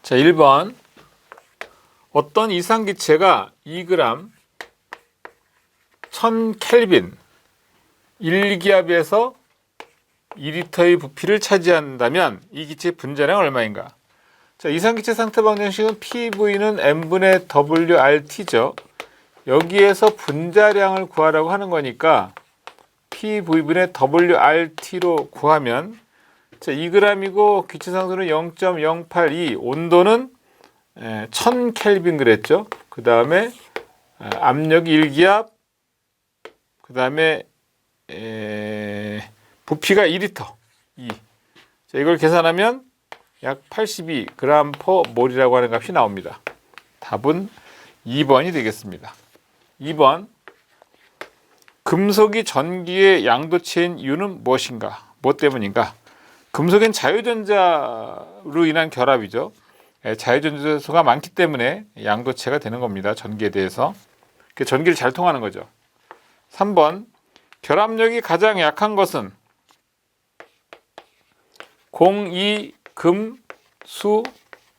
자, 1번. 어떤 이상기체가 2g 1000켈빈 1기압에서 2리터의 부피를 차지한다면 이 기체의 분자량은 얼마인가? 자, 이상기체 상태 방정식은 PV는 M분의 WRT죠. 여기에서 분자량을 구하라고 하는 거니까 PV분의 WRT로 구하면, 자, 2g이고 기체 상수는 0.082, 온도는 1000켈빈 그랬죠. 그 다음에 압력이 1기압, 그 다음에 부피가 2리터 2. 자, 이걸 계산하면 약 82g/몰이라고 하는 값이 나옵니다. 답은 2번이 되겠습니다. 2번. 금속이 전기의 양도체인 이유는 무엇인가? 뭐 때문인가? 금속엔 자유전자로 인한 결합이죠. 자유전자수가 많기 때문에 양도체가 되는 겁니다. 전기에 대해서. 전기를 잘 통하는 거죠. 3번. 결합력이 가장 약한 것은 02 금, 수,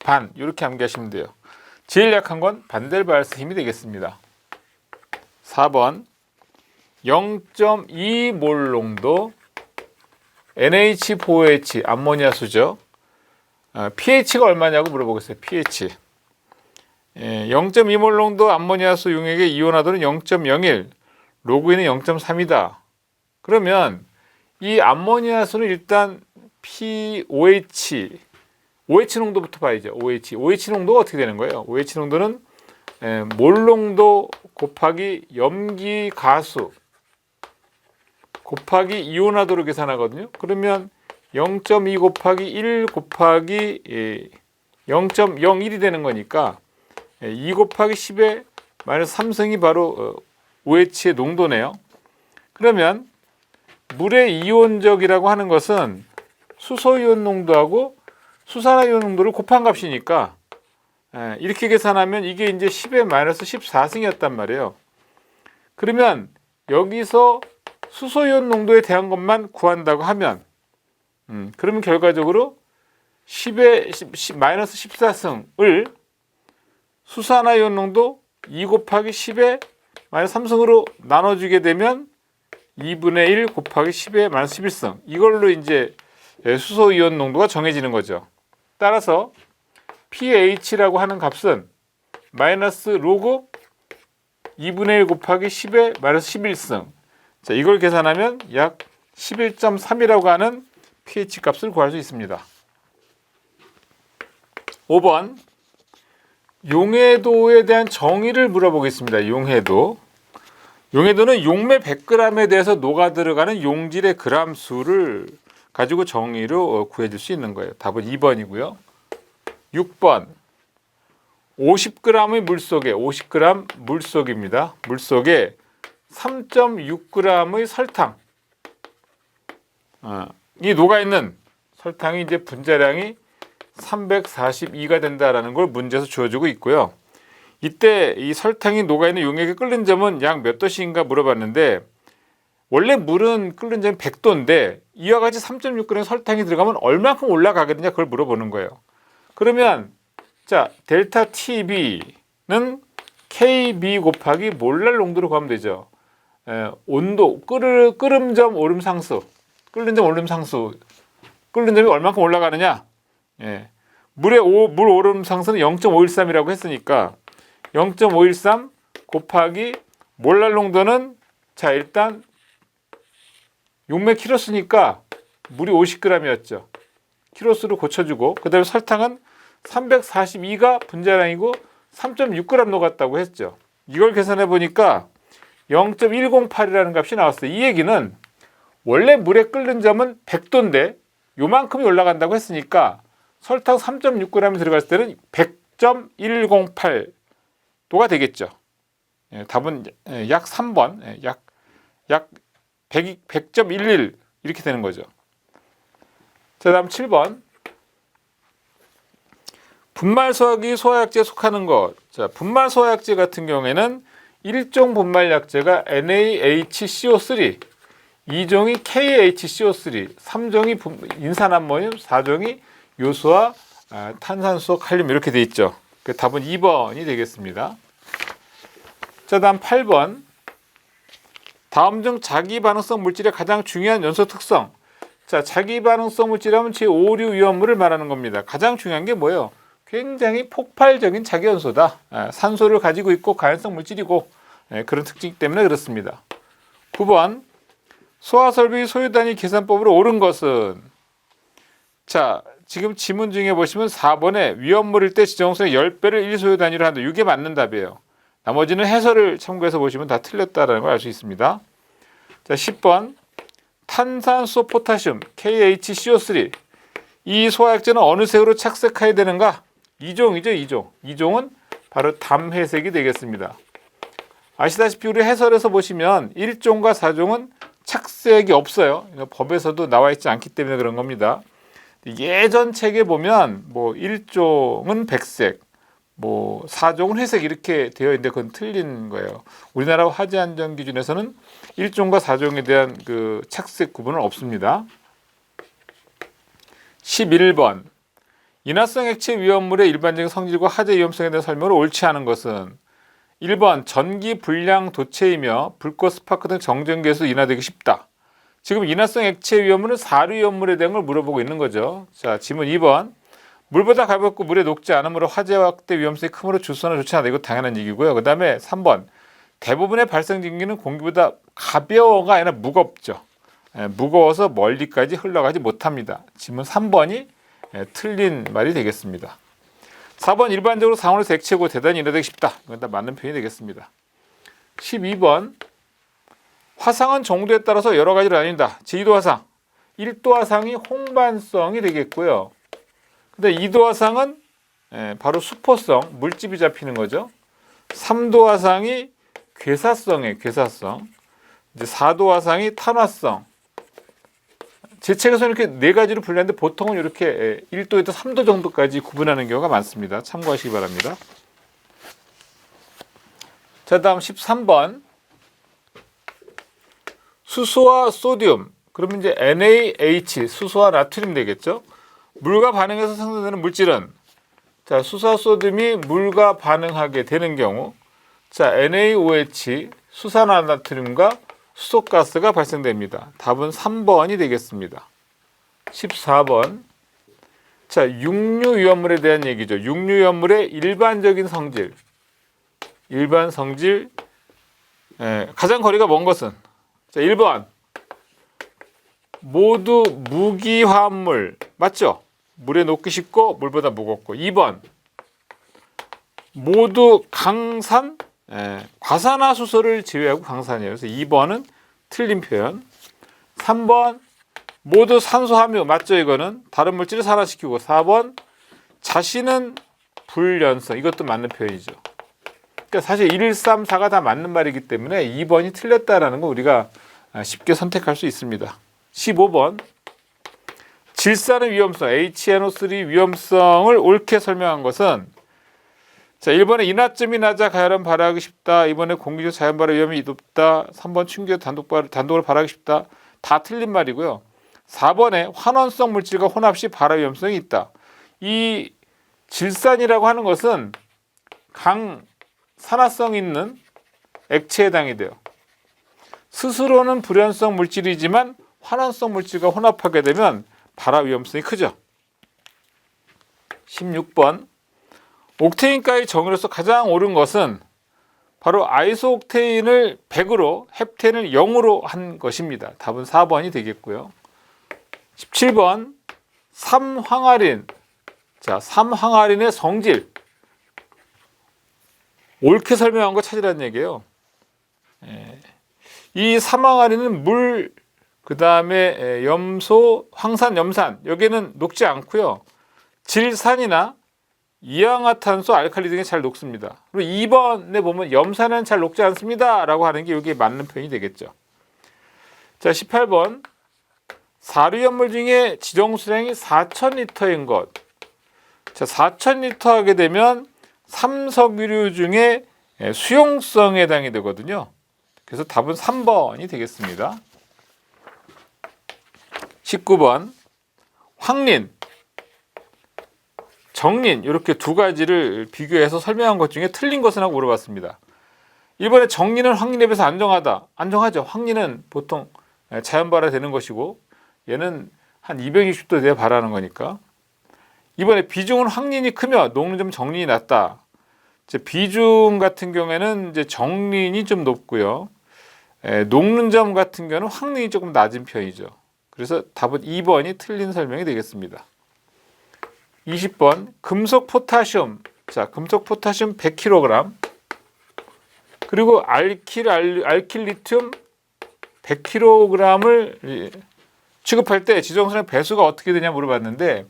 반 이렇게 암기하시면 돼요. 제일 약한 건 반델바르스 힘이 되겠습니다. 4번. 0.2몰 농도 NH4OH 암모니아수죠. pH가 얼마냐고 물어보겠어요. pH. 0.2몰 농도 암모니아수 용액의 이온화도는 0.01, 로그인은 0.3이다. 그러면 이 암모니아수는 일단 OH 농도부터 봐야죠. OH 농도가 어떻게 되는 거예요? OH 농도는 몰 농도 곱하기 염기 가수 곱하기 이온화도로 계산하거든요. 그러면 0.2 곱하기 1 곱하기 0.01이 되는 거니까 2 곱하기 10의 마이너스 3승이 바로 OH의 농도네요. 그러면 물의 이온적이라고 하는 것은 수소이온 농도하고 수산화이온 농도를 곱한 값이니까 이렇게 계산하면 이게 이제 10의 마이너스 14승이었단 말이에요. 그러면 여기서 수소이온 농도에 대한 것만 구한다고 하면 그러면 결과적으로 10의 마이너스 14승을 수산화이온 농도 2 곱하기 10의 마이너스 3승으로 나눠주게 되면 2분의 1 곱하기 10의 마이너스 11승, 이걸로 이제 수소이온 농도가 정해지는 거죠. 따라서 pH라고 하는 값은 마이너스 로그 2분의 1 곱하기 10의 마이너스 11승. 자, 이걸 계산하면 약 11.3이라고 하는 pH 값을 구할 수 있습니다. 5번. 용해도에 대한 정의를 물어보겠습니다. 용해도는 용매 100g에 대해서 녹아 들어가는 용질의 그람 수를 가지고 정의로 구해줄 수 있는 거예요. 답은 2번이고요. 6번. 50g의 물속에 50g 물속입니다. 물속에 3.6g의 설탕, 이 녹아있는 설탕이 이제 분자량이 342가 된다라는 걸 문제에서 주어주고 있고요. 이때 이 설탕이 녹아있는 용액에 끓는 점은 약 몇 도씨인가 물어봤는데, 원래 물은 끓는 점이 100도인데 이와 같이 3.6g 설탕이 들어가면 얼마큼 올라가겠느냐, 그걸 물어보는 거예요. 그러면 자, 델타 TB는 KB 곱하기 몰랄 농도로 구하면 되죠. 온도, 끓는 점 오름 상수, 끓는 점이 얼마큼 올라가느냐. 물 오름 상수는 0.513이라고 했으니까 0.513 곱하기 몰랄 농도는, 자, 일단 용매 키로수니까 물이 50g이었죠. 키로수로 고쳐주고, 그 다음에 설탕은 342가 분자량이고 3.6g 녹았다고 했죠. 이걸 계산해 보니까 0.108이라는 값이 나왔어요. 이 얘기는 원래 물에 끓는 점은 100도인데 요만큼이 올라간다고 했으니까 설탕 3.6g이 들어갔을 때는 100.108도가 되겠죠. 답은 약 3번, 약 100.11 이렇게 되는 거죠. 자, 다음 7번. 분말소화기 소화약제에 속하는 것. 자, 분말소화약제 같은 경우에는 1종 분말약제가 NaHCO3, 2종이 KHCO3, 3종이 인산암모늄, 4종이 요소와 탄산수, 칼륨 이렇게 돼 있죠. 그 답은 2번이 되겠습니다. 자, 다음 8번. 다음 중 자기 반응성 물질의 가장 중요한 연소 특성. 자, 자기 반응성 물질이라면 제5류 위험물을 말하는 겁니다. 가장 중요한 게 뭐예요? 굉장히 폭발적인 자기 연소다. 산소를 가지고 있고 가연성 물질이고 그런 특징 때문에 그렇습니다. 9번. 소화설비 소유 단위 계산법으로 옳은 것은, 자, 지금 지문 중에 보시면 4번에 위험물일 때 지정수의 10배를 1소유 단위로 한다. 이게 맞는 답이에요. 나머지는 해설을 참고해서 보시면 다 틀렸다는 걸 알 수 있습니다. 자, 10번. 탄산수 포타슘 KHCO3 이 소화약제는 어느 색으로 착색해야 되는가? 2종이죠. 2종. 2종은 바로 담회색이 되겠습니다. 아시다시피 우리 해설에서 보시면 1종과 4종은 착색이 없어요. 법에서도 나와 있지 않기 때문에 그런 겁니다. 예전 책에 보면 뭐 1종은 백색, 뭐 4종은 회색 이렇게 되어 있는데 그건 틀린 거예요. 우리나라 화재안전 기준에서는 1종과 4종에 대한 그 착색 구분은 없습니다. 11번. 인화성 액체 위험물의 일반적인 성질과 화재 위험성에 대한 설명을 옳지 않은 것은 1번 전기 불량 도체이며 불꽃 스파크 등 정전기에서 인화되기 쉽다. 지금 인화성 액체 위험물은 4류 위험물에 대한 걸 물어보고 있는 거죠. 자, 지문 2번. 물보다 가볍고 물에 녹지 않으므로 화재 확대 위험성이 크므로 주소는 좋지 않다. 이거 당연한 얘기고요. 그 다음에 3번. 대부분의 발생 증기는 공기보다 가벼워가 아니라 무겁죠. 무거워서 멀리까지 흘러가지 못합니다. 지문 3번이 틀린 말이 되겠습니다. 4번. 일반적으로 상온에서 액체고 대단히 인화되기 쉽다. 이건 다 맞는 표현이 되겠습니다. 12번. 화상은 정도에 따라서 여러 가지로 나뉜다. 제2도 화상. 1도 화상이 홍반성이 되겠고요. 근데 2도 화상은 바로 수포성, 물집이 잡히는 거죠. 3도 화상이 괴사성이에요. 괴사성. 이제 4도 화상이 탄화성. 제 책에서는 이렇게 네 가지로 분류하는데 보통은 이렇게 1도에서 3도 정도까지 구분하는 경우가 많습니다. 참고하시기 바랍니다. 자, 다음 13번. 수소와 소듐, 그러면 이제 NaH, 수소와 나트륨 되겠죠. 물과 반응해서 생성되는 물질은, 자, 수소와 소듐이 물과 반응하게 되는 경우, 자, NaOH, 수산화나트륨과 수소가스가 발생됩니다. 답은 3번이 되겠습니다. 14번. 자, 육류 위험물에 대한 얘기죠. 육류 위험물의 일반적인 성질. 일반 성질, 가장 거리가 먼 것은, 자, 1번. 모두 무기화합물. 맞죠? 물에 녹기 쉽고 물보다 무겁고. 2번. 모두 강산, 과산화수소를 제외하고 강산이에요. 그래서 2번은 틀린 표현. 3번. 모두 산소함유. 맞죠? 이거는 다른 물질을 산화시키고. 4번. 자신은 불연성. 이것도 맞는 표현이죠. 그러니까 사실 1, 3, 4가 다 맞는 말이기 때문에 2번이 틀렸다라는 거 우리가 쉽게 선택할 수 있습니다. 15번. 질산의 위험성, HNO3 위험성을 옳게 설명한 것은, 자, 1번에 인화점이 낮아 가열은 발화하기 쉽다. 2번에 공기적 자연 발화 위험이 높다. 3번 충격 단독으로 발화하기 쉽다. 다 틀린 말이고요. 4번에 환원성 물질과 혼합 시 발화 위험성이 있다. 이 질산이라고 하는 것은 산화성 있는 액체에 해당이 돼요. 스스로는 불연성 물질이지만 환원성 물질과 혼합하게 되면 발화 위험성이 크죠. 16번. 옥테인가의 정의로서 가장 옳은 것은 바로 아이소옥테인을 100으로 헵텐을 0으로 한 것입니다. 답은 4번이 되겠고요. 17번. 삼황아린. 자, 삼황아린의 성질. 옳게 설명한 거 찾으라는 얘기예요. 이 삼황아린은 물, 그 다음에 염소, 황산, 염산 여기는 녹지 않고요. 질산이나 이氧화탄소, 알칼리 등에 잘 녹습니다. 그리고 2번에 보면 염산은 잘 녹지 않습니다 라고 하는 게 여기에 맞는 표현이 되겠죠. 자, 18번. 사류연물 중에 지정수량이 4,000리터인 것. 자, 4,000리터 하게 되면 삼석유류 중에 수용성에 해당이 되거든요. 그래서 답은 3번이 되겠습니다. 19번. 황린. 정린 이렇게 두 가지를 비교해서 설명한 것 중에 틀린 것은 하고 물어봤습니다. 1번에 정린은 확린에 비해서 안정하다. 안정하죠. 확린은 보통 자연 발화되는 것이고 얘는 한 260도 돼야 발화하는 거니까. 2번에 비중은 확린이 크며 녹는 점 정린이 낮다. 이제 비중 같은 경우에는 이제 정린이 좀 높고요. 녹는 점 같은 경우는 확린이 조금 낮은 편이죠. 그래서 답은 2번이 틀린 설명이 되겠습니다. 20번 금속 포타슘. 자, 금속 포타슘 100kg. 그리고 알킬리튬 100kg을 취급할 때 지정수량 배수가 어떻게 되냐 물어봤는데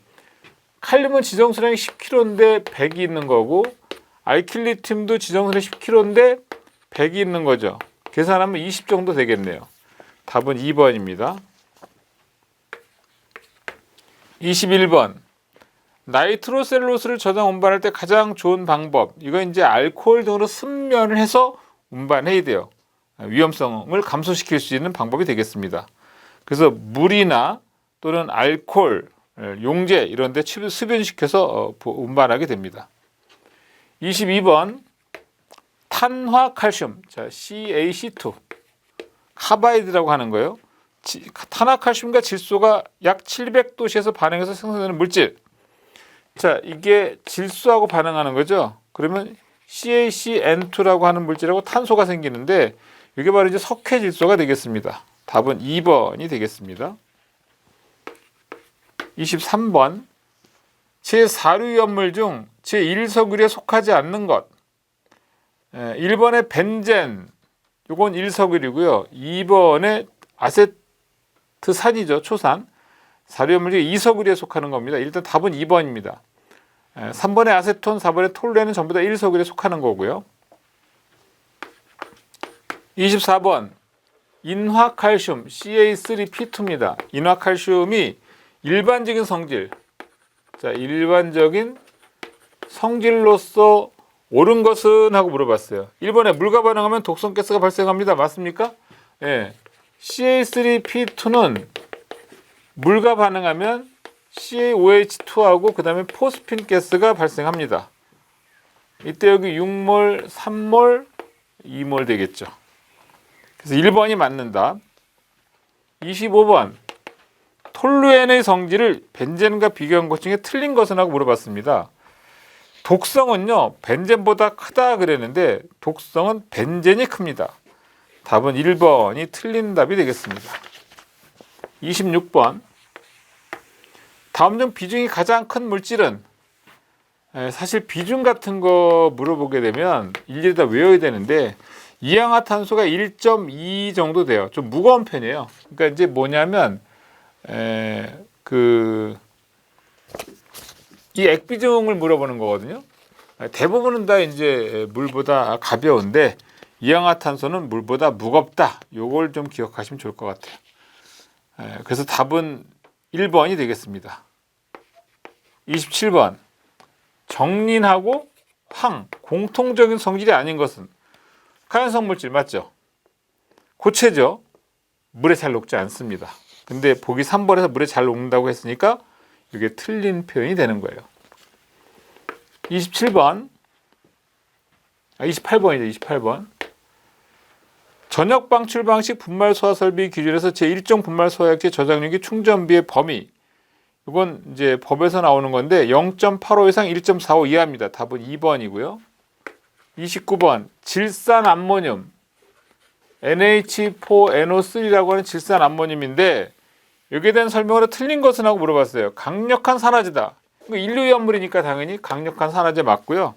칼륨은 지정수량이 10kg인데 100이 있는 거고 알킬리튬도 지정수량이 10kg인데 100이 있는 거죠. 계산하면 20 정도 되겠네요. 답은 2번입니다. 21번 나이트로셀룰로스를 저장 운반할 때 가장 좋은 방법. 이거 이제 알코올 등으로 순면을 해서 운반해야 돼요. 위험성을 감소시킬 수 있는 방법이 되겠습니다. 그래서 물이나 또는 알코올, 용제 이런 데 수변시켜서 운반하게 됩니다. 22번 탄화칼슘. 자, CaC2 카바이드라고 하는 거예요. 탄화칼슘과 질소가 약 700도씨에서 반응해서 생성되는 물질. 자, 이게 질소하고 반응하는 거죠. 그러면 CaCN2라고 하는 물질하고 탄소가 생기는데 이게 바로 이제 석회질소가 되겠습니다. 답은 2번이 되겠습니다. 23번 제4류염물 중 제1서구리에 속하지 않는 것. 1번에 벤젠, 요건 1서구리고요. 2번에 아세트산이죠. 초산. 4류염물 중 2서구리에 속하는 겁니다. 일단 답은 2번입니다. 3번에 아세톤, 4번에 톨루엔은 전부 다 1서구리에 속하는 거고요. 24번 인화칼슘 Ca3P2입니다. 인화칼슘이 일반적인 성질, 자, 일반적인 성질로서 옳은 것은 하고 물어봤어요. 1번에 물과 반응하면 독성가스가 발생합니다. 맞습니까? 예. Ca3P2는 물과 반응하면 CaOH2하고 그 다음에 포스핀 가스가 발생합니다. 이때 여기 6몰, 3몰, 2몰 되겠죠. 그래서 1번이 맞는다. 25번 톨루엔의 성질을 벤젠과 비교한 것 중에 틀린 것은 하고 물어봤습니다. 독성은요 벤젠보다 크다 그랬는데 독성은 벤젠이 큽니다. 답은 1번이 틀린 답이 되겠습니다. 26번 다음 중 비중이 가장 큰 물질은, 사실 비중 같은 거 물어보게 되면 일일이 다 외워야 되는데 이氧화탄소가 1.2 정도 돼요. 좀 무거운 편이에요. 그러니까 이제 뭐냐면 이 액비중을 물어보는 거거든요. 대부분은 다 이제 물보다 가벼운데 이氧화탄소는 물보다 무겁다. 요걸 좀 기억하시면 좋을 것 같아요. 그래서 답은 1번이 되겠습니다. 27번 정린하고 황 공통적인 성질이 아닌 것은 가연성 물질 맞죠? 고체죠. 물에 잘 녹지 않습니다. 근데 보기 3번에서 물에 잘 녹는다고 했으니까 이게 틀린 표현이 되는 거예요. 28번이죠. 28번 전역 방출 방식 분말 소화 설비 기준에서 제1종 분말 소화액체 저장용기 충전비의 범위. 이건 이제 법에서 나오는 건데 0.85 이상 1.45 이하입니다. 답은 2번이고요. 29번 질산암모늄 NH4NO3라고 하는 질산암모늄인데 여기에 대한 설명으로 틀린 것은 하고 물어봤어요. 강력한 산화제다. 인류염물이니까 당연히 강력한 산화제 맞고요.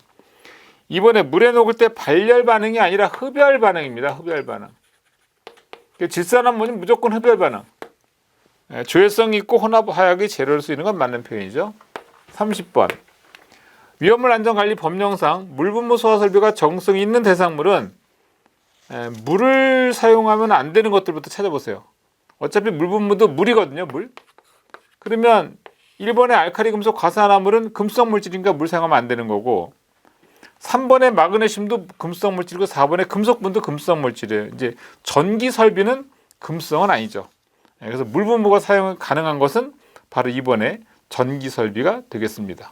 이번에 물에 녹을 때 발열 반응이 아니라 흡열 반응입니다. 흡열 반응. 질산암모늄 무조건 흡열 반응. 조회성 있고 혼합 화약이 재료일 수 있는 건 맞는 표현이죠. 30번 위험물 안전관리 법령상 물분무 소화 설비가 적응성이 있는 대상물은 물을 사용하면 안 되는 것들부터 찾아보세요. 어차피 물분무도 물이거든요. 물. 그러면 1번의 알칼리 금속 과산화물은 금속 물질인가 물 사용하면 안 되는 거고 3번의 마그네슘도 금속 물질이고 4번의 금속분도 금속 물질이에요. 이제 전기 설비는 금속은 아니죠. 그래서 물분무가 사용 가능한 것은 바로 2번의 전기 설비가 되겠습니다.